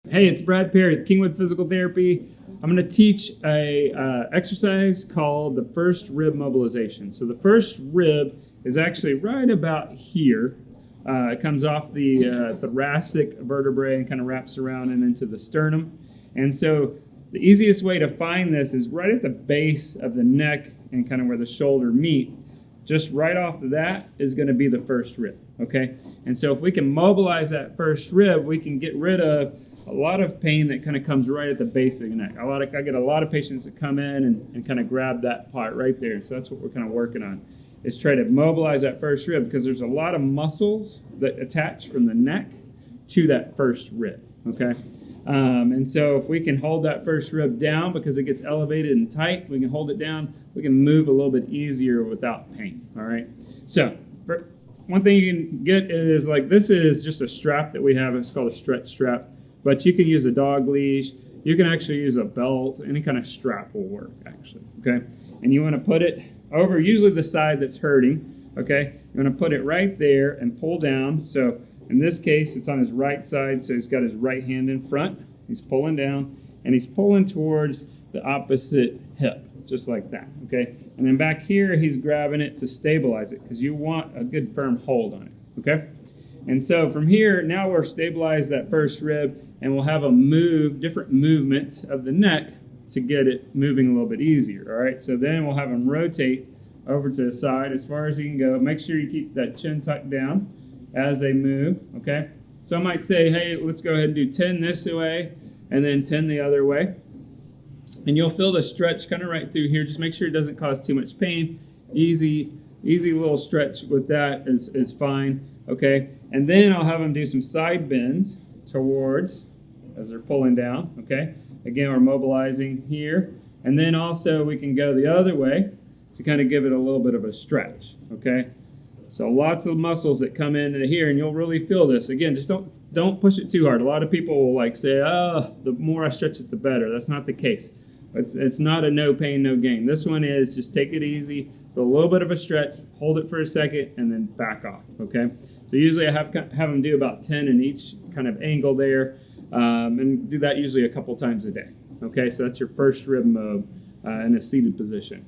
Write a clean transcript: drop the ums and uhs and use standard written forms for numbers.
Hey, it's Brad Perry with Kingwood Physical Therapy. I'm going to teach a exercise called the First Rib Mobilization. So the first rib is actually right about here. It comes off the thoracic vertebrae and kind of wraps around and into the sternum. And so the easiest way to find this is right at the base of the neck and kind of where the shoulder meet. Just right off of that is going to be the first rib, okay? And so if we can mobilize that first rib, we can get rid of a lot of pain that kind of comes right at the base of the neck. I get a lot of patients that come in and kind of grab that part right there. So that's what we're kind of working on, is try to mobilize that first rib, because there's a lot of muscles that attach from the neck to that first rib, okay? And so if we can hold that first rib down because it gets elevated and tight, we can hold it down, we can move a little bit easier without pain, all right? So one thing you can get is, like, this is just a strap that we have. It's called a stretch strap. But you can use a dog leash. You can actually use a belt. Any kind of strap will work, actually, okay? And you want to put it over usually the side that's hurting, okay? You want to put it right there and pull down. So in this case, it's on his right side, so he's got his right hand in front. He's pulling down, and he's pulling towards the opposite hip, just like that, okay? And then back here, he's grabbing it to stabilize it, because you want a good firm hold on it, okay? And so from here, now we're stabilized that first rib, and we'll have different movements of the neck to get it moving a little bit easier, all right? So then we'll have him rotate over to the side as far as he can go. Make sure you keep that chin tucked down as they move, okay? So I might say, hey, let's go ahead and do 10 this way and then 10 the other way. And you'll feel the stretch kind of right through here. Just make sure it doesn't cause too much pain. Easy little stretch with that is fine, okay? And then I'll have them do some side bends towards as they're pulling down, okay? Again, we're mobilizing here. And then also we can go the other way to kind of give it a little bit of a stretch, okay? So lots of muscles that come into here, and you'll really feel this. Again, just don't push it too hard. A lot of people will like say, oh, the more I stretch it, the better. That's not the case. It's not a no pain, no gain. This one is just take it easy, do a little bit of a stretch, hold it for a second, and then back off, okay? So usually I have them do about 10 in each kind of angle there, and do that usually a couple times a day, okay? So that's your first rib mob in a seated position.